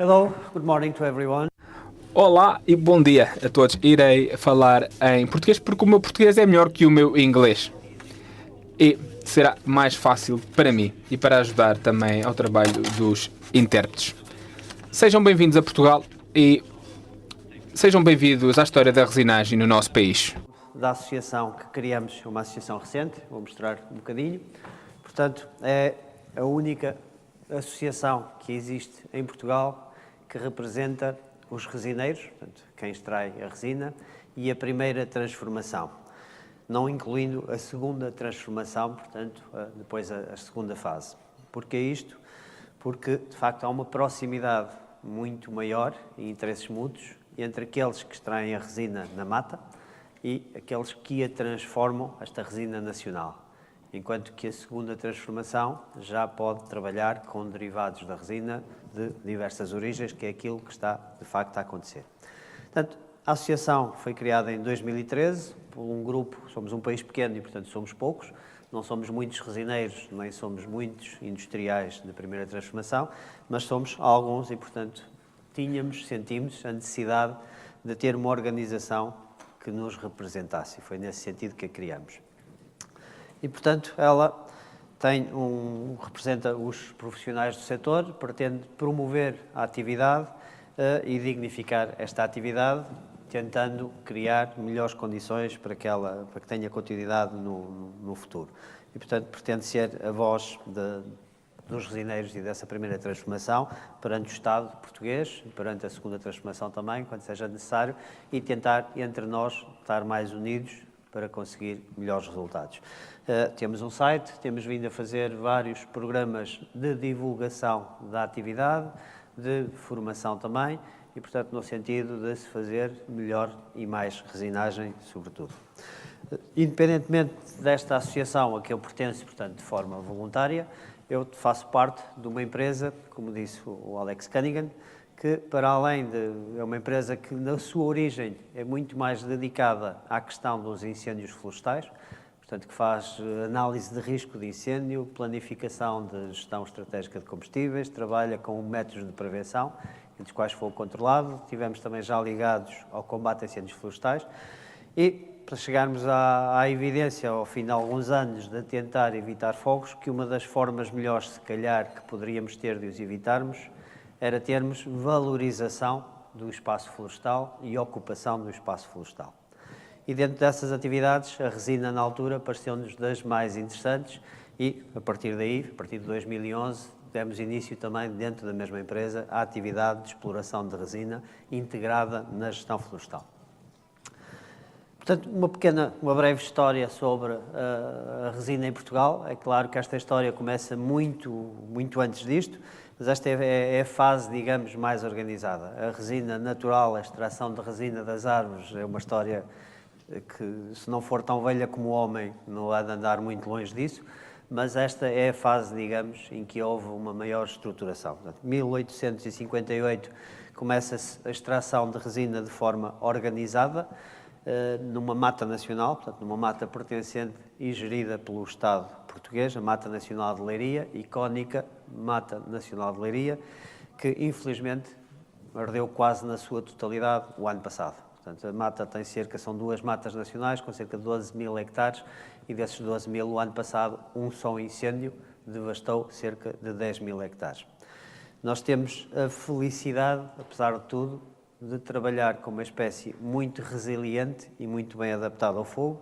Hello, good morning to everyone. Olá e bom dia a todos. Irei falar em português porque o meu português é melhor que o meu inglês. E será mais fácil para mim e para ajudar também ao trabalho dos intérpretes. Sejam bem-vindos a Portugal e sejam bem-vindos à história da resinagem no nosso país. Da associação que criamos, uma associação recente, vou mostrar um bocadinho. Portanto, é a única associação que existe em Portugal que representa os resineiros, portanto, quem extrai a resina, e a primeira transformação, não incluindo a segunda transformação, portanto, depois a segunda fase. Porquê isto? Porque, de facto, há uma proximidade muito maior e interesses mútuos entre aqueles que extraem a resina na mata e aqueles que a transformam, esta resina nacional. Enquanto que a segunda transformação já pode trabalhar com derivados da resina de diversas origens, que é aquilo que está, de facto, a acontecer. Portanto, a associação foi criada em 2013 por um grupo, somos um país pequeno e, portanto, somos poucos, não somos muitos resineiros, nem somos muitos industriais de primeira transformação, mas somos alguns e, portanto, sentimos a necessidade de ter uma organização que nos representasse. E foi nesse sentido que a criamos. E, portanto, ela representa os profissionais do setor, pretende promover a atividade e dignificar esta atividade, tentando criar melhores condições para que tenha continuidade no futuro. E, portanto, pretende ser a voz dos resineiros e dessa primeira transformação perante o Estado português, perante a segunda transformação também, quando seja necessário, e tentar, entre nós, estar mais unidos para conseguir melhores resultados. Temos um site, temos vindo a fazer vários programas de divulgação da atividade, de formação também, e, portanto, no sentido de se fazer melhor e mais resinagem, sobretudo. Independentemente desta associação a que eu pertenço, portanto, de forma voluntária, eu faço parte de uma empresa, como disse o Alex Cunningham, que, para além é uma empresa que, na sua origem, é muito mais dedicada à questão dos incêndios florestais, portanto, que faz análise de risco de incêndio, planificação de gestão estratégica de combustíveis, trabalha com métodos de prevenção, entre os quais fogo controlado, tivemos também já ligados ao combate a incêndios florestais, e para chegarmos à evidência, ao fim de alguns anos, de tentar evitar fogos, que uma das formas melhores, se calhar, que poderíamos ter de os evitarmos, era termos valorização do espaço florestal e ocupação do espaço florestal. E dentro dessas atividades, a resina, na altura, pareceu-nos das mais interessantes e, a partir daí, a partir de 2011, demos início também, dentro da mesma empresa, à atividade de exploração de resina integrada na gestão florestal. Portanto, uma breve história sobre a resina em Portugal. É claro que esta história começa muito antes disto, mas esta é a fase, digamos, mais organizada. A resina natural, a extração de resina das árvores, é uma história que, se não for tão velha como o homem, não há de andar muito longe disso, mas esta é a fase, digamos, em que houve uma maior estruturação. Em 1858 começa-se a extração de resina de forma organizada, numa mata nacional, portanto, numa mata pertencente e gerida pelo Estado português, a Mata Nacional de Leiria, icónica Mata Nacional de Leiria, que, infelizmente, ardeu quase na sua totalidade o ano passado. Portanto, a mata são duas matas nacionais com cerca de 12 mil hectares e desses 12 mil, o ano passado, um só incêndio devastou cerca de 10 mil hectares. Nós temos a felicidade, apesar de tudo, de trabalhar com uma espécie muito resiliente e muito bem adaptada ao fogo,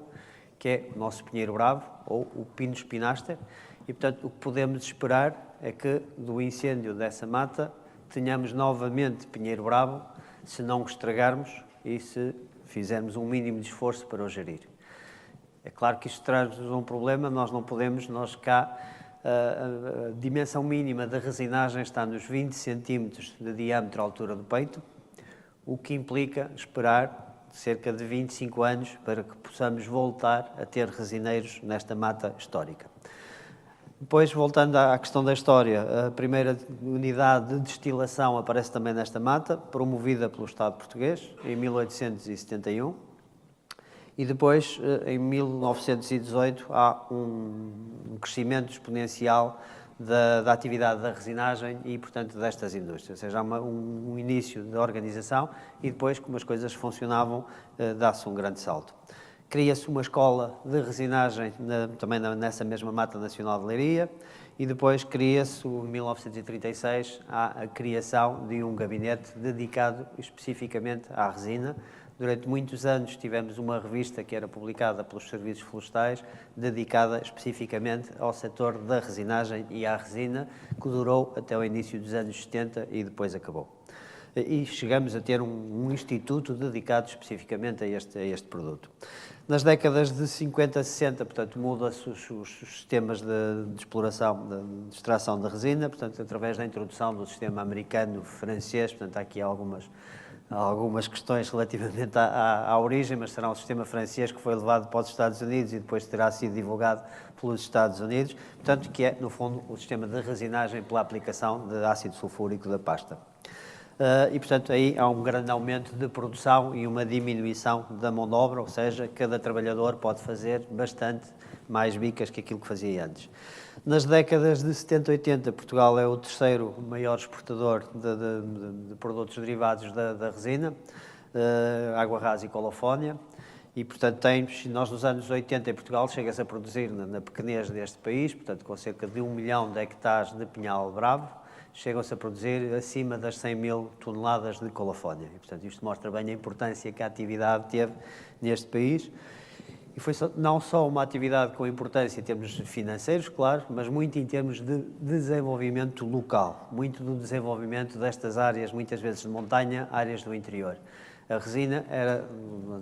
que é o nosso pinheiro bravo, ou o Pinus pinaster, e, portanto, o que podemos esperar é que, do incêndio dessa mata, tenhamos novamente pinheiro bravo, se não o estragarmos e se fizermos um mínimo de esforço para o gerir. É claro que isto traz-nos um problema, nós cá, a dimensão mínima da resinagem está nos 20 centímetros de diâmetro à altura do peito, o que implica esperar cerca de 25 anos para que possamos voltar a ter resineiros nesta mata histórica. Depois, voltando à questão da história, a primeira unidade de destilação aparece também nesta mata, promovida pelo Estado português, em 1871. E depois, em 1918, há um crescimento exponencial da atividade da resinagem e, portanto, destas indústrias. Ou seja, há um início de organização e depois, como as coisas funcionavam, dá-se um grande salto. Cria-se uma escola de resinagem também nessa mesma Mata Nacional de Leiria e depois cria-se, em 1936, a criação de um gabinete dedicado especificamente à resina. Durante muitos anos tivemos uma revista que era publicada pelos Serviços Florestais, dedicada especificamente ao setor da resinagem e à resina, que durou até o início dos anos 70 e depois acabou. E chegamos a ter um instituto dedicado especificamente a este produto. Nas décadas de 50 a 60, portanto, muda-se os sistemas de exploração, de extração da resina, portanto, através da introdução do sistema americano-francês, portanto, há aqui algumas questões relativamente à origem, mas será um sistema francês que foi levado para os Estados Unidos e depois terá sido divulgado pelos Estados Unidos, portanto, que é, no fundo, o sistema de resinagem pela aplicação de ácido sulfúrico da pasta. E, portanto, aí há um grande aumento de produção e uma diminuição da mão de obra, ou seja, cada trabalhador pode fazer bastante mais bicas que aquilo que fazia antes. Nas décadas de 70 e 80, Portugal é o terceiro maior exportador de produtos derivados da resina, água rasa e colofónia, e, portanto, nós nos anos 80 em Portugal chega-se a produzir na pequenez deste país, portanto, com cerca de 1 milhão de hectares de pinhal bravo, chegam-se a produzir acima das 100 mil toneladas de colofónia. E, portanto, isto mostra bem a importância que a atividade teve neste país. E foi não só uma atividade com importância em termos financeiros, claro, mas muito em termos de desenvolvimento local. Muito do desenvolvimento destas áreas, muitas vezes de montanha, áreas do interior. A resina era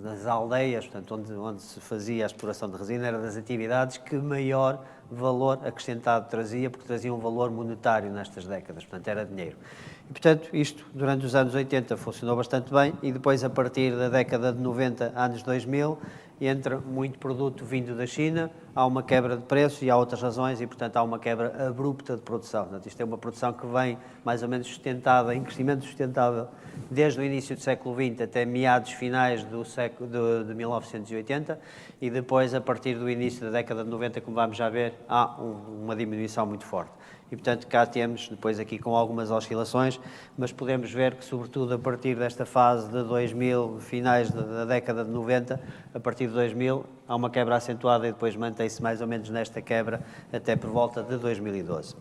das aldeias, portanto, onde se fazia a exploração de resina, era das atividades que maior valor acrescentado trazia, porque trazia um valor monetário nestas décadas, portanto, era dinheiro. E, portanto, isto, durante os anos 80, funcionou bastante bem e depois, a partir da década de 90, anos 2000, entra muito produto vindo da China, há uma quebra de preços e há outras razões e, portanto, há uma quebra abrupta de produção. Portanto, isto é uma produção que vem mais ou menos sustentada, em crescimento sustentável, desde o início do século XX até meados finais de 1980 e depois, a partir do início da década de 90, como vamos já ver, há uma diminuição muito forte. E, portanto, cá temos, depois aqui com algumas oscilações, mas podemos ver que, sobretudo a partir desta fase de 2000, finais da década de 90, a partir de 2000, há uma quebra acentuada e depois mantém-se mais ou menos nesta quebra até por volta de 2012.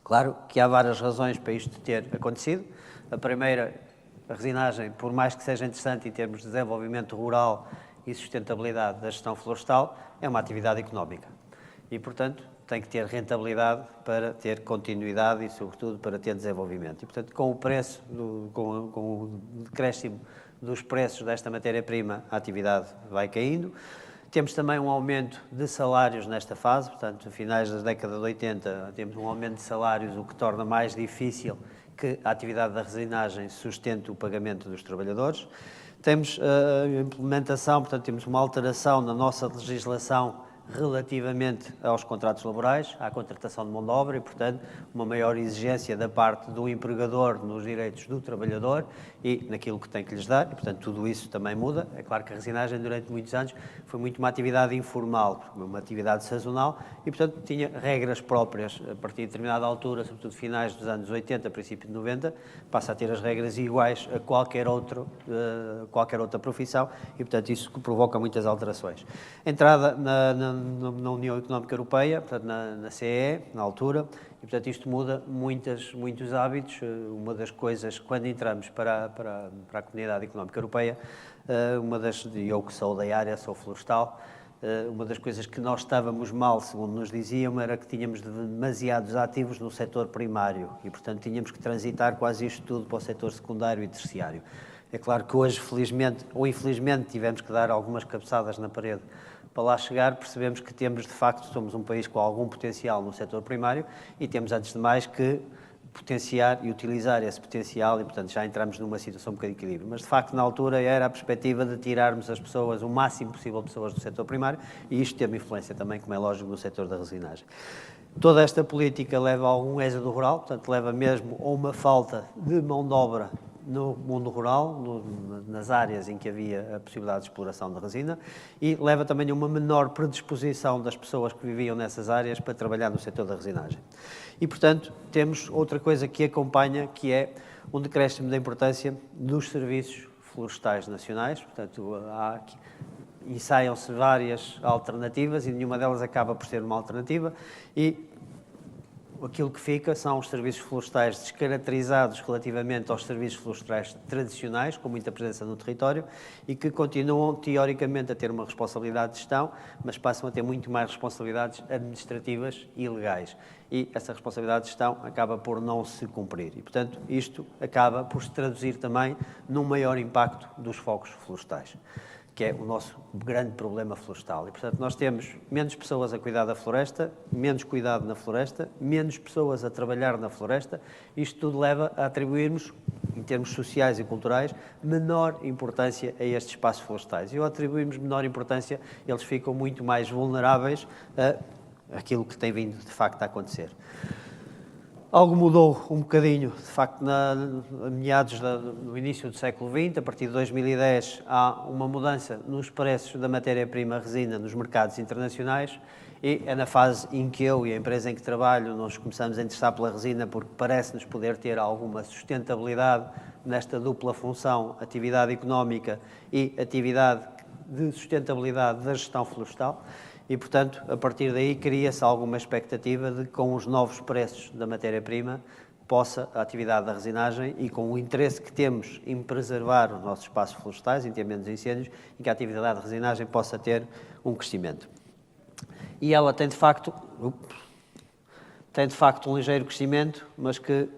Claro que há várias razões para isto ter acontecido. A primeira, a resinagem, por mais que seja interessante em termos de desenvolvimento rural e sustentabilidade da gestão florestal, é uma atividade económica. E, portanto, tem que ter rentabilidade para ter continuidade e, sobretudo, para ter desenvolvimento. E, portanto, com o preço, com o decréscimo dos preços desta matéria-prima, a atividade vai caindo. Temos também um aumento de salários nesta fase, portanto, no finais da década de 80, temos um aumento de salários, o que torna mais difícil que a atividade da resinagem sustente o pagamento dos trabalhadores. Temos a implementação, portanto, temos uma alteração na nossa legislação relativamente aos contratos laborais, à contratação de mão de obra e, portanto, uma maior exigência da parte do empregador nos direitos do trabalhador e naquilo que tem que lhes dar, e, portanto, tudo isso também muda. É claro que a resinagem, durante muitos anos, foi muito uma atividade informal, uma atividade sazonal e, portanto, tinha regras próprias. A partir de determinada altura, sobretudo finais dos anos 80, princípio de 90, passa a ter as regras iguais a qualquer outra profissão e, portanto, isso provoca muitas alterações. Entrada na União Económica Europeia, portanto, na CEE, na altura, e, portanto, isto muda muitos hábitos. Uma das coisas, quando entramos para a Comunidade Económica Europeia, eu que sou da área, sou florestal, uma das coisas que nós estávamos mal, segundo nos diziam, era que tínhamos demasiados ativos no setor primário e, portanto, tínhamos que transitar quase isto tudo para o setor secundário e terciário. É claro que hoje, felizmente ou infelizmente, tivemos que dar algumas cabeçadas na parede para lá chegar. Percebemos que temos, de facto, somos um país com algum potencial no setor primário e temos, antes de mais, que potenciar e utilizar esse potencial e, portanto, já entramos numa situação um bocadinho de equilíbrio. Mas, de facto, na altura era a perspectiva de tirarmos as pessoas, o máximo possível de pessoas do setor primário e isto teve influência também, como é lógico, no setor da resinagem. Toda esta política leva a algum êxodo rural, portanto, leva mesmo a uma falta de mão de obra no mundo rural, nas áreas em que havia a possibilidade de exploração de resina, e leva também a uma menor predisposição das pessoas que viviam nessas áreas para trabalhar no setor da resinagem. E, portanto, temos outra coisa que acompanha, que é um decréscimo da importância dos serviços florestais nacionais. Portanto, ensaiam-se várias alternativas e nenhuma delas acaba por ser uma alternativa, e aquilo que fica são os serviços florestais descaracterizados relativamente aos serviços florestais tradicionais, com muita presença no território, e que continuam, teoricamente, a ter uma responsabilidade de gestão, mas passam a ter muito mais responsabilidades administrativas e legais. E essa responsabilidade de gestão acaba por não se cumprir. E, portanto, isto acaba por se traduzir também num maior impacto dos focos florestais, que é o nosso grande problema florestal. E, portanto, nós temos menos pessoas a cuidar da floresta, menos cuidado na floresta, menos pessoas a trabalhar na floresta. Isto tudo leva a atribuirmos, em termos sociais e culturais, menor importância a estes espaços florestais. E ao atribuirmos menor importância, eles ficam muito mais vulneráveis a aquilo que tem vindo, de facto, a acontecer. Algo mudou um bocadinho, de facto, no início do século XX, a partir de 2010 há uma mudança nos preços da matéria-prima resina nos mercados internacionais, e é na fase em que eu e a empresa em que trabalho nos começamos a interessar pela resina, porque parece-nos poder ter alguma sustentabilidade nesta dupla função, atividade económica e atividade de sustentabilidade da gestão florestal. E, portanto, a partir daí cria-se alguma expectativa de que, com os novos preços da matéria-prima, possa a atividade da resinagem, e com o interesse que temos em preservar os nossos espaços florestais, em ter menos incêndios, e que a atividade de resinagem possa ter um crescimento. E ela tem de facto um ligeiro crescimento, mas que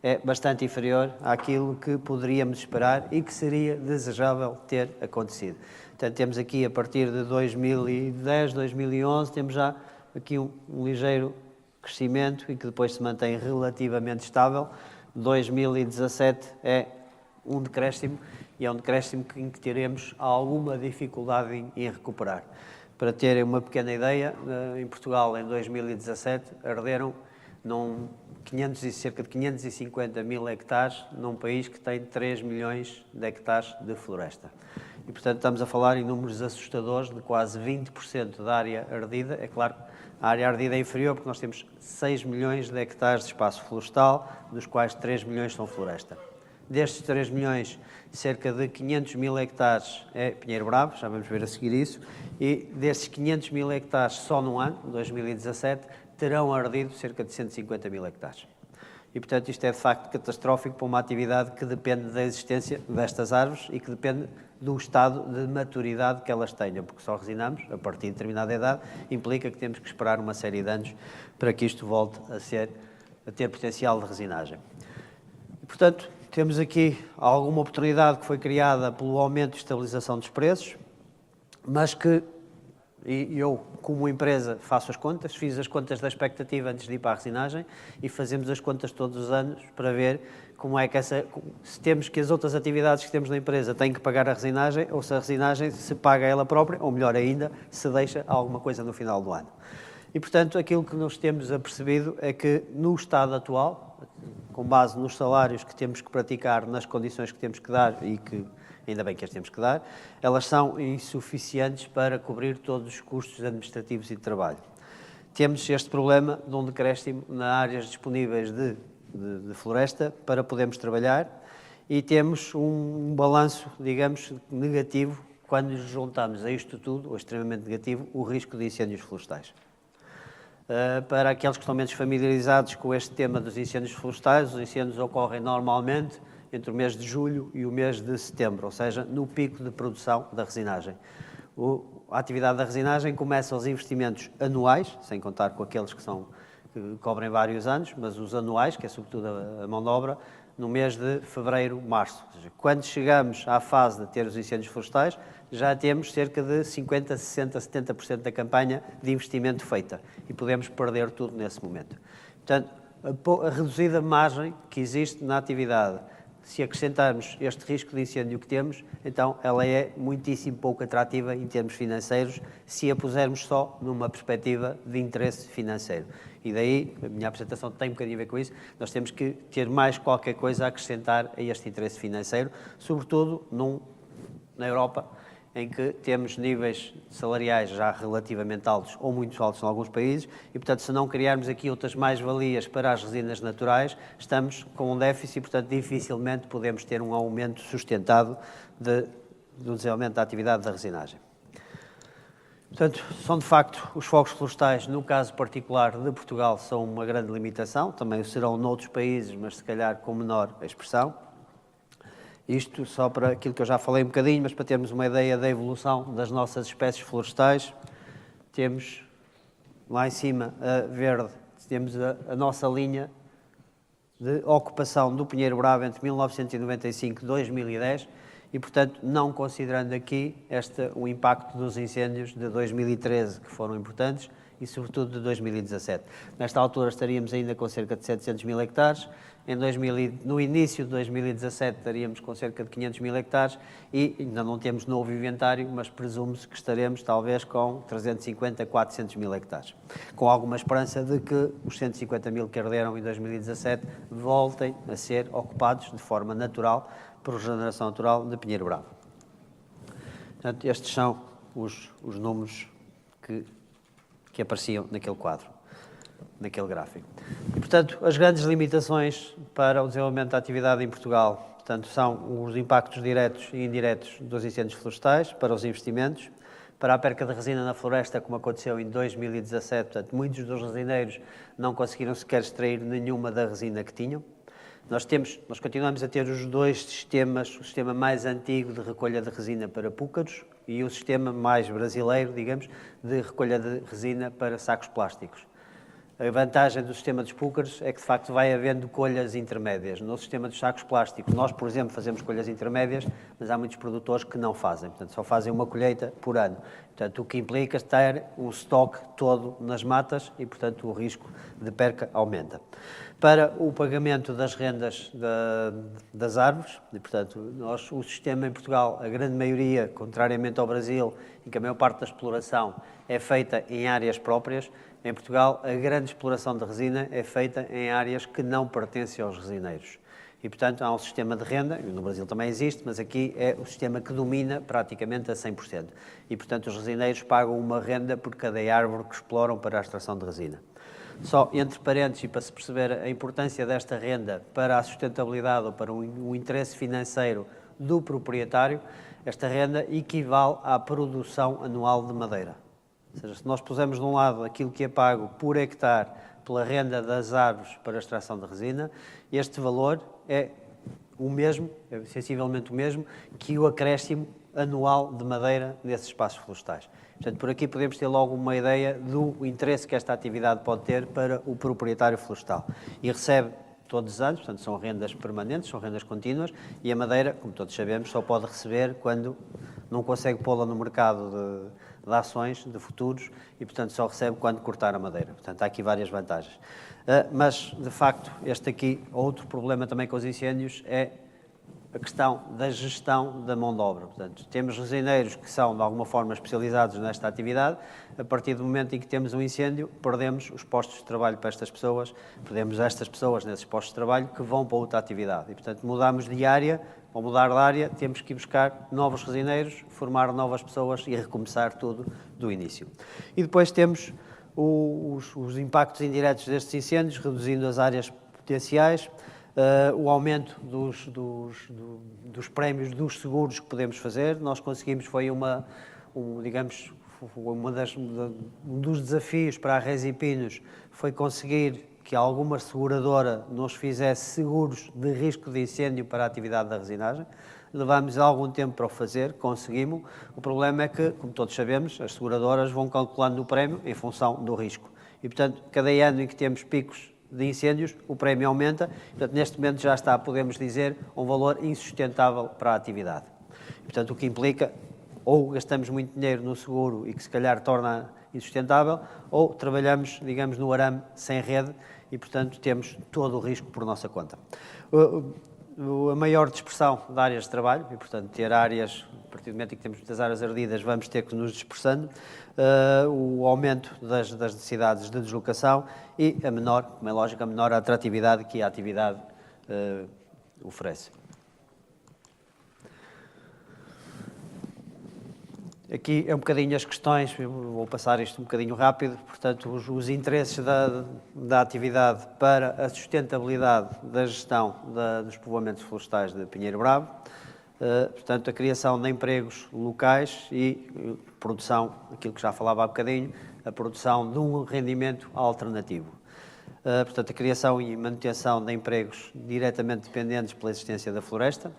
é bastante inferior àquilo que poderíamos esperar e que seria desejável ter acontecido. Portanto, temos aqui, a partir de 2010, 2011, temos já aqui um ligeiro crescimento e que depois se mantém relativamente estável. 2017 é um decréscimo, e é um decréscimo em que teremos alguma dificuldade em recuperar. Para terem uma pequena ideia, em Portugal, em 2017, arderam cerca de 550 mil hectares num país que tem 3 milhões de hectares de floresta. E, portanto, estamos a falar em números assustadores de quase 20% da área ardida. É claro, a área ardida é inferior porque nós temos 6 milhões de hectares de espaço florestal, dos quais 3 milhões são floresta. Destes 3 milhões, cerca de 500 mil hectares é Pinheiro Bravo, já vamos ver a seguir isso, e destes 500 mil hectares só no ano, 2017, terão ardido cerca de 150 mil hectares. E, portanto, isto é de facto catastrófico para uma atividade que depende da existência destas árvores e que depende do estado de maturidade que elas tenham, porque só resinamos a partir de determinada idade, implica que temos que esperar uma série de anos para que isto volte a ter potencial de resinagem. E, portanto, temos aqui alguma oportunidade que foi criada pelo aumento e estabilização dos preços, mas que eu, como empresa, faço as contas, fiz as contas da expectativa antes de ir para a resinagem, e fazemos as contas todos os anos para ver como é que se temos que as outras atividades que temos na empresa têm que pagar a resinagem, ou se a resinagem se paga ela própria, ou melhor ainda, se deixa alguma coisa no final do ano. E, portanto, aquilo que nós temos apercebido é que, no estado atual, com base nos salários que temos que praticar, nas condições que temos que dar, e que ainda bem que as temos que dar, elas são insuficientes para cobrir todos os custos administrativos e de trabalho. Temos este problema de um decréscimo nas áreas disponíveis de floresta para podermos trabalhar, e temos um balanço, digamos, negativo quando nos juntamos a isto tudo, ou extremamente negativo, o risco de incêndios florestais. Para aqueles que estão menos familiarizados com este tema dos incêndios florestais, os incêndios ocorrem normalmente entre o mês de julho e o mês de setembro, ou seja, no pico de produção da resinagem. A atividade da resinagem começa aos investimentos anuais, sem contar com aqueles que cobrem vários anos, mas os anuais, que é sobretudo a mão de obra, no mês de fevereiro, março. Ou seja, quando chegamos à fase de ter os incêndios florestais, já temos cerca de 50%, 60%, 70% da campanha de investimento feita, e podemos perder tudo nesse momento. Portanto, a reduzida margem que existe na atividade se acrescentarmos este risco de incêndio que temos, então ela é muitíssimo pouco atrativa em termos financeiros, se a pusermos só numa perspectiva de interesse financeiro. E daí, a minha apresentação tem um bocadinho a ver com isso, nós temos que ter mais qualquer coisa a acrescentar a este interesse financeiro, sobretudo na Europa, em que temos níveis salariais já relativamente altos ou muito altos em alguns países e, portanto, se não criarmos aqui outras mais-valias para as resinas naturais, estamos com um déficit e, portanto, dificilmente podemos ter um aumento sustentado do desenvolvimento da atividade da resinagem. Portanto, são de facto os fogos florestais, no caso particular de Portugal, são uma grande limitação, também o serão noutros países, mas se calhar com menor expressão. Isto só para aquilo que eu já falei um bocadinho, mas para termos uma ideia da evolução das nossas espécies florestais. Temos lá em cima, a verde, temos a nossa linha de ocupação do Pinheiro Bravo entre 1995 e 2010 e, portanto, não considerando aqui o impacto dos incêndios de 2013, que foram importantes, e sobretudo de 2017. Nesta altura estaríamos ainda com cerca de 700 mil hectares, no início de 2017 estaríamos com cerca de 500 mil hectares e ainda não temos novo inventário, mas presume-se que estaremos talvez com 350 a 400 mil hectares, com alguma esperança de que os 150 mil que arderam em 2017 voltem a ser ocupados de forma natural, por regeneração natural de Pinheiro Bravo. Portanto, estes são os números que apareciam naquele quadro, naquele gráfico. E, portanto, as grandes limitações para o desenvolvimento da atividade em Portugal, portanto, são os impactos diretos e indiretos dos incêndios florestais, para os investimentos, para a perca de resina na floresta, como aconteceu em 2017, portanto, muitos dos resineiros não conseguiram sequer extrair nenhuma da resina que tinham. Nós continuamos a ter os dois sistemas, o sistema mais antigo de recolha de resina para púcaros e o sistema mais brasileiro, digamos, de recolha de resina para sacos plásticos. A vantagem do sistema dos púcaros é que, de facto, vai havendo colhas intermédias. No sistema dos sacos plásticos, nós, por exemplo, fazemos colhas intermédias, mas há muitos produtores que não fazem, portanto, só fazem uma colheita por ano. Portanto, o que implica ter um estoque todo nas matas e, portanto, o risco de perca aumenta. Para o pagamento das rendas das árvores, e, portanto, o sistema em Portugal, a grande maioria, contrariamente ao Brasil, em que a maior parte da exploração é feita em áreas próprias, em Portugal, a grande exploração de resina é feita em áreas que não pertencem aos resineiros. E, portanto, há um sistema de renda, e no Brasil também existe, mas aqui é o sistema que domina praticamente a 100%. E, portanto, os resineiros pagam uma renda por cada árvore que exploram para a extração de resina. Só entre parênteses, e para se perceber a importância desta renda para a sustentabilidade ou para o interesse financeiro do proprietário, esta renda equivale à produção anual de madeira. Ou seja, se nós pusermos de um lado aquilo que é pago por hectare pela renda das árvores para a extração de resina, este valor é o mesmo, é sensivelmente o mesmo, que o acréscimo anual de madeira nesses espaços florestais. Portanto, por aqui podemos ter logo uma ideia do interesse que esta atividade pode ter para o proprietário florestal. E recebe todos os anos, portanto, são rendas permanentes, são rendas contínuas, e a madeira, como todos sabemos, só pode receber quando não consegue pô-la no mercado de ações, de futuros, e, portanto, só recebe quando cortar a madeira. Portanto, há aqui várias vantagens. Mas, de facto, outro problema também com os incêndios é a questão da gestão da mão de obra. Portanto, temos resineiros que são, de alguma forma, especializados nesta atividade. A partir do momento em que temos um incêndio, perdemos os postos de trabalho para estas pessoas, perdemos estas pessoas nesses postos de trabalho que vão para outra atividade. E, portanto, mudamos de área, ao mudar de área, temos que ir buscar novos resineiros, formar novas pessoas e recomeçar tudo do início. E depois temos os impactos indiretos destes incêndios, reduzindo as áreas potenciais, o aumento dos prémios dos seguros que podemos fazer. Nós conseguimos, um dos desafios para a Resipinos foi conseguir que alguma seguradora nos fizesse seguros de risco de incêndio para a atividade da resinagem. Levámos algum tempo para o fazer, conseguimos. O problema é que, como todos sabemos, as seguradoras vão calculando o prémio em função do risco. E, portanto, cada ano em que temos picos de incêndios, o prémio aumenta. Portanto, neste momento já está, podemos dizer, um valor insustentável para a atividade. Portanto, o que implica ou gastamos muito dinheiro no seguro e que se calhar torna insustentável, ou trabalhamos, digamos, no arame sem rede e, portanto, temos todo o risco por nossa conta. a maior dispersão de áreas de trabalho e, portanto, ter áreas, a partir do momento em que temos muitas áreas ardidas, vamos ter que nos dispersando, o aumento das necessidades de deslocação e a menor, como é lógico, a menor atratividade que a atividade oferece. Aqui é um bocadinho as questões, vou passar isto um bocadinho rápido, portanto, os interesses da atividade para a sustentabilidade da gestão dos povoamentos florestais de Pinheiro Bravo, portanto, a criação de empregos locais e produção, aquilo que já falava há bocadinho, a produção de um rendimento alternativo. Portanto, a criação e manutenção de empregos diretamente dependentes pela existência da floresta.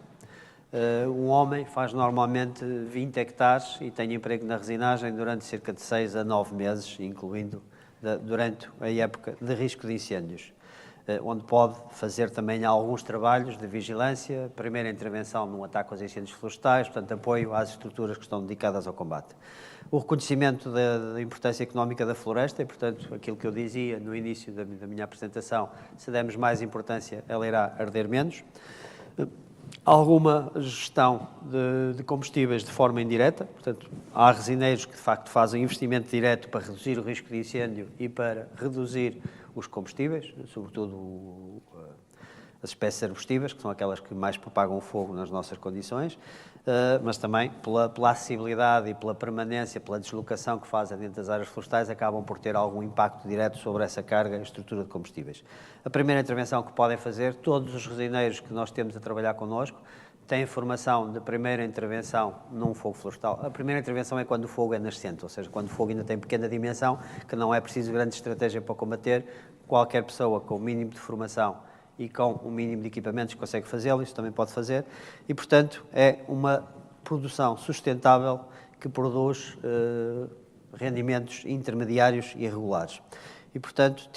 Um homem faz normalmente 20 hectares e tem emprego na resinagem durante cerca de 6 a 9 meses, incluindo durante a época de risco de incêndios, onde pode fazer também alguns trabalhos de vigilância, primeira intervenção no ataque aos incêndios florestais, portanto, apoio às estruturas que estão dedicadas ao combate. O reconhecimento da importância económica da floresta e, portanto, aquilo que eu dizia no início da minha apresentação, se dermos mais importância, ela irá arder menos. Alguma gestão de combustíveis de forma indireta, portanto, há resineiros que de facto fazem investimento direto para reduzir o risco de incêndio e para reduzir os combustíveis, sobretudo as espécies arbustivas, que são aquelas que mais propagam o fogo nas nossas condições, mas também pela acessibilidade e pela permanência, pela deslocação que fazem dentro das áreas florestais, acabam por ter algum impacto direto sobre essa carga e estrutura de combustíveis. A primeira intervenção que podem fazer, todos os resineiros que nós temos a trabalhar connosco, têm formação de primeira intervenção num fogo florestal. A primeira intervenção é quando o fogo é nascente, ou seja, quando o fogo ainda tem pequena dimensão, que não é preciso grande estratégia para combater, qualquer pessoa com o mínimo de formação e com o mínimo de equipamentos consegue fazê-lo, isso também pode fazer, e, portanto, é uma produção sustentável que produz rendimentos intermediários e regulares. E, portanto,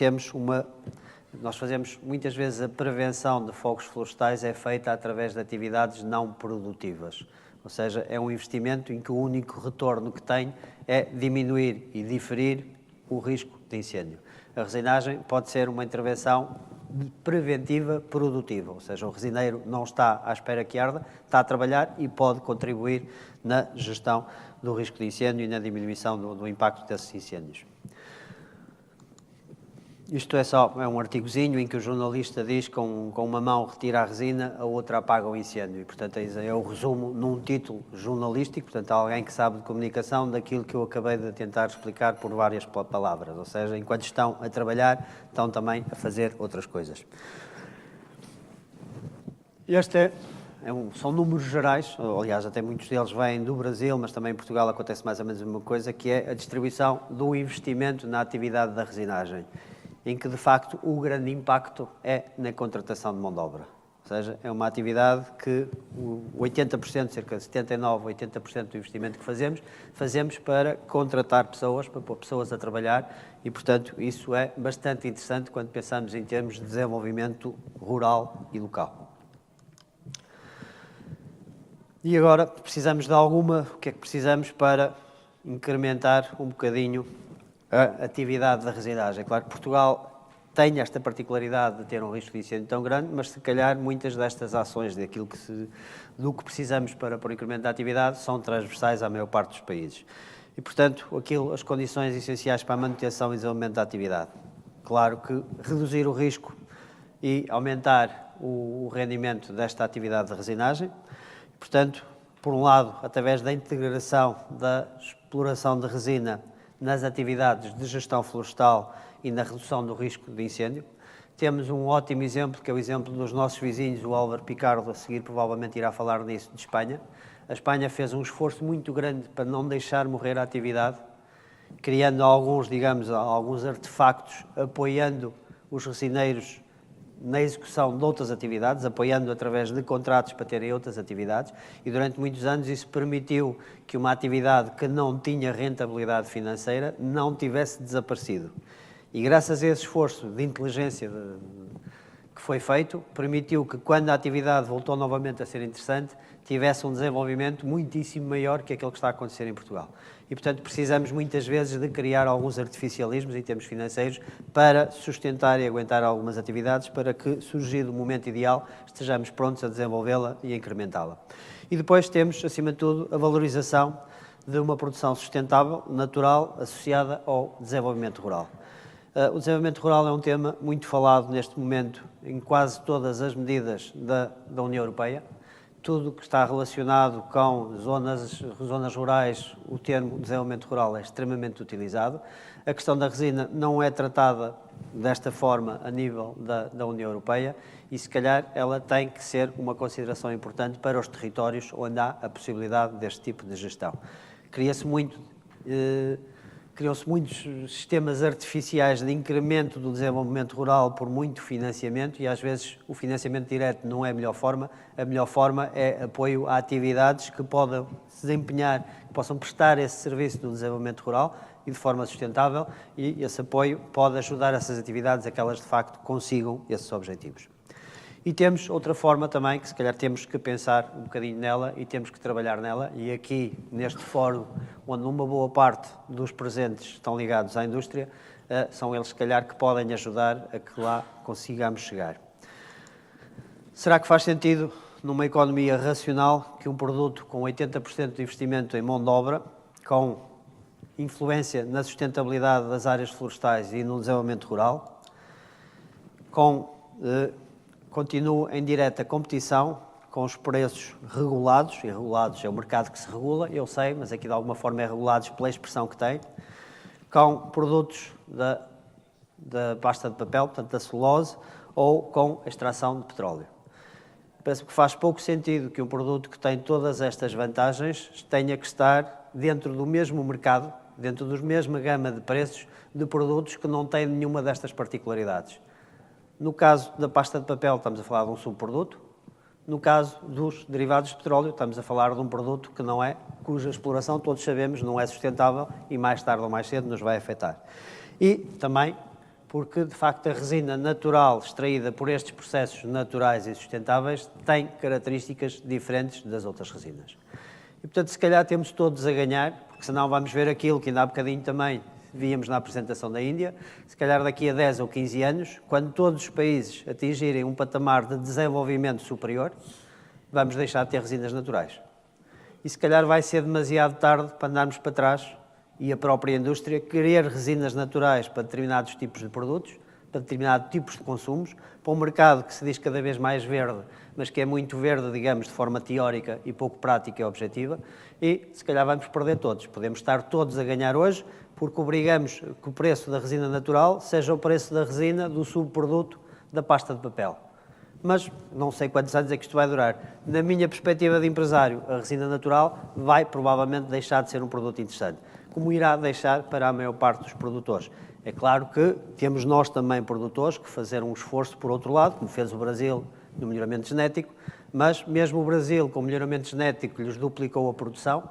nós fazemos muitas vezes a prevenção de fogos florestais é feita através de atividades não produtivas, ou seja, é um investimento em que o único retorno que tem é diminuir e diferir o risco de incêndio. A resinagem pode ser uma intervenção preventiva produtiva, ou seja, o resineiro não está à espera que arda, está a trabalhar e pode contribuir na gestão do risco de incêndio e na diminuição do impacto desses incêndios. Isto é um artigozinho em que o jornalista diz que com uma mão retira a resina, a outra apaga o incêndio. E, portanto, é o resumo num título jornalístico, portanto, alguém que sabe de comunicação, daquilo que eu acabei de tentar explicar por várias palavras. Ou seja, enquanto estão a trabalhar, estão também a fazer outras coisas. São números gerais, aliás, até muitos deles vêm do Brasil, mas também em Portugal acontece mais ou menos a mesma coisa, que é a distribuição do investimento na atividade da resinagem, em que, de facto, o grande impacto é na contratação de mão de obra. Ou seja, é uma atividade que 80%, cerca de 79%, 80% do investimento que fazemos para contratar pessoas, para pôr pessoas a trabalhar e, portanto, isso é bastante interessante quando pensamos em termos de desenvolvimento rural e local. E agora precisamos de o que é que precisamos para incrementar um bocadinho a atividade da resinagem? Claro que Portugal tem esta particularidade de ter um risco de incêndio tão grande, mas se calhar muitas destas ações do que precisamos para o incremento da atividade são transversais à maior parte dos países. E, portanto, as condições essenciais para a manutenção e desenvolvimento da atividade. Claro que reduzir o risco e aumentar o rendimento desta atividade de resinagem. Portanto, por um lado, através da integração da exploração de resina nas atividades de gestão florestal e na redução do risco de incêndio. Temos um ótimo exemplo, que é o exemplo dos nossos vizinhos, o Álvaro Picardo, a seguir provavelmente irá falar nisso, de Espanha. A Espanha fez um esforço muito grande para não deixar morrer a atividade, criando alguns artefactos, apoiando os resineiros na execução de outras atividades, apoiando através de contratos para terem outras atividades, e durante muitos anos isso permitiu que uma atividade que não tinha rentabilidade financeira não tivesse desaparecido. E graças a esse esforço de inteligência que que foi feito permitiu que, quando a atividade voltou novamente a ser interessante, tivesse um desenvolvimento muitíssimo maior que aquele que está a acontecer em Portugal. E, portanto, precisamos muitas vezes de criar alguns artificialismos em termos financeiros para sustentar e aguentar algumas atividades para que, surgido o momento ideal, estejamos prontos a desenvolvê-la e a incrementá-la. E depois temos, acima de tudo, a valorização de uma produção sustentável, natural, associada ao desenvolvimento rural. O desenvolvimento rural é um tema muito falado neste momento em quase todas as medidas da União Europeia. Tudo que está relacionado com zonas rurais, o termo desenvolvimento rural é extremamente utilizado. A questão da resina não é tratada desta forma a nível da União Europeia e, se calhar, ela tem que ser uma consideração importante para os territórios onde há a possibilidade deste tipo de gestão. Criou-se muitos sistemas artificiais de incremento do desenvolvimento rural por muito financiamento e, às vezes, o financiamento direto não é a melhor forma. A melhor forma é apoio a atividades que possam desempenhar, que possam prestar esse serviço do desenvolvimento rural e de forma sustentável, e esse apoio pode ajudar essas atividades a que elas, de facto, consigam esses objetivos. E temos outra forma também, que se calhar temos que pensar um bocadinho nela e temos que trabalhar nela, e aqui, neste fórum, onde uma boa parte dos presentes estão ligados à indústria, são eles, se calhar, que podem ajudar a que lá consigamos chegar. Será que faz sentido, numa economia racional, que um produto com 80% de investimento em mão de obra, com influência na sustentabilidade das áreas florestais e no desenvolvimento rural, continua em direta competição com os preços regulados, e regulados é o mercado que se regula, eu sei, mas aqui de alguma forma é regulados pela expressão que tem, com produtos da pasta de papel, portanto da celulose, ou com a extração de petróleo. Penso que faz pouco sentido que um produto que tem todas estas vantagens tenha que estar dentro do mesmo mercado, dentro da mesma gama de preços de produtos que não têm nenhuma destas particularidades. No caso da pasta de papel, estamos a falar de um subproduto. No caso dos derivados de petróleo, estamos a falar de um produto que não é, cuja exploração, todos sabemos, não é sustentável e mais tarde ou mais cedo nos vai afetar. E também porque, de facto, a resina natural extraída por estes processos naturais e sustentáveis tem características diferentes das outras resinas. E, portanto, se calhar temos todos a ganhar, porque senão vamos ver aquilo que ainda há bocadinho também víamos na apresentação da Índia, se calhar daqui a 10 ou 15 anos, quando todos os países atingirem um patamar de desenvolvimento superior, vamos deixar de ter resinas naturais. E se calhar vai ser demasiado tarde para andarmos para trás e a própria indústria querer resinas naturais para determinados tipos de produtos, para determinados tipos de consumos, para um mercado que se diz cada vez mais verde, mas que é muito verde, digamos, de forma teórica e pouco prática e objetiva, e se calhar vamos perder todos. Podemos estar todos a ganhar hoje, porque obrigamos que o preço da resina natural seja o preço da resina do subproduto da pasta de papel. Mas não sei quantos anos é que isto vai durar. Na minha perspectiva de empresário, a resina natural vai provavelmente deixar de ser um produto interessante, como irá deixar para a maior parte dos produtores. É claro que temos nós também, produtores, que fazer um esforço por outro lado, como fez o Brasil no melhoramento genético, mas mesmo o Brasil, com o melhoramento genético, lhes duplicou a produção.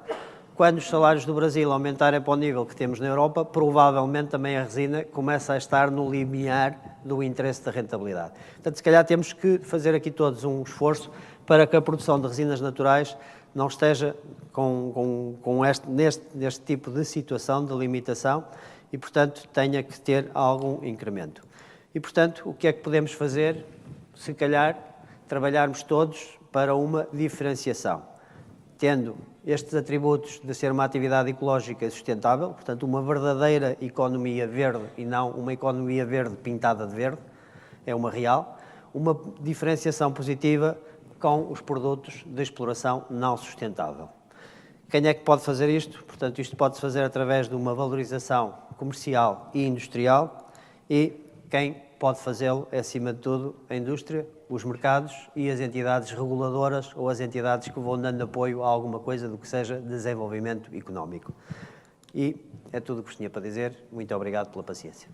Quando os salários do Brasil aumentarem para o nível que temos na Europa, provavelmente também a resina começa a estar no limiar do interesse da rentabilidade. Portanto, se calhar temos que fazer aqui todos um esforço para que a produção de resinas naturais não esteja neste tipo de situação de limitação e, portanto, tenha que ter algum incremento. E, portanto, o que é que podemos fazer? Se calhar, trabalharmos todos para uma diferenciação, tendo estes atributos de ser uma atividade ecológica e sustentável, portanto, uma verdadeira economia verde e não uma economia verde pintada de verde, é uma real, uma diferenciação positiva com os produtos de exploração não sustentável. Quem é que pode fazer isto? Portanto, isto pode-se fazer através de uma valorização comercial e industrial, e quem pode fazê-lo é, acima de tudo, a indústria, os mercados e as entidades reguladoras ou as entidades que vão dando apoio a alguma coisa do que seja desenvolvimento económico. E é tudo o que vos tinha para dizer. Muito obrigado pela paciência.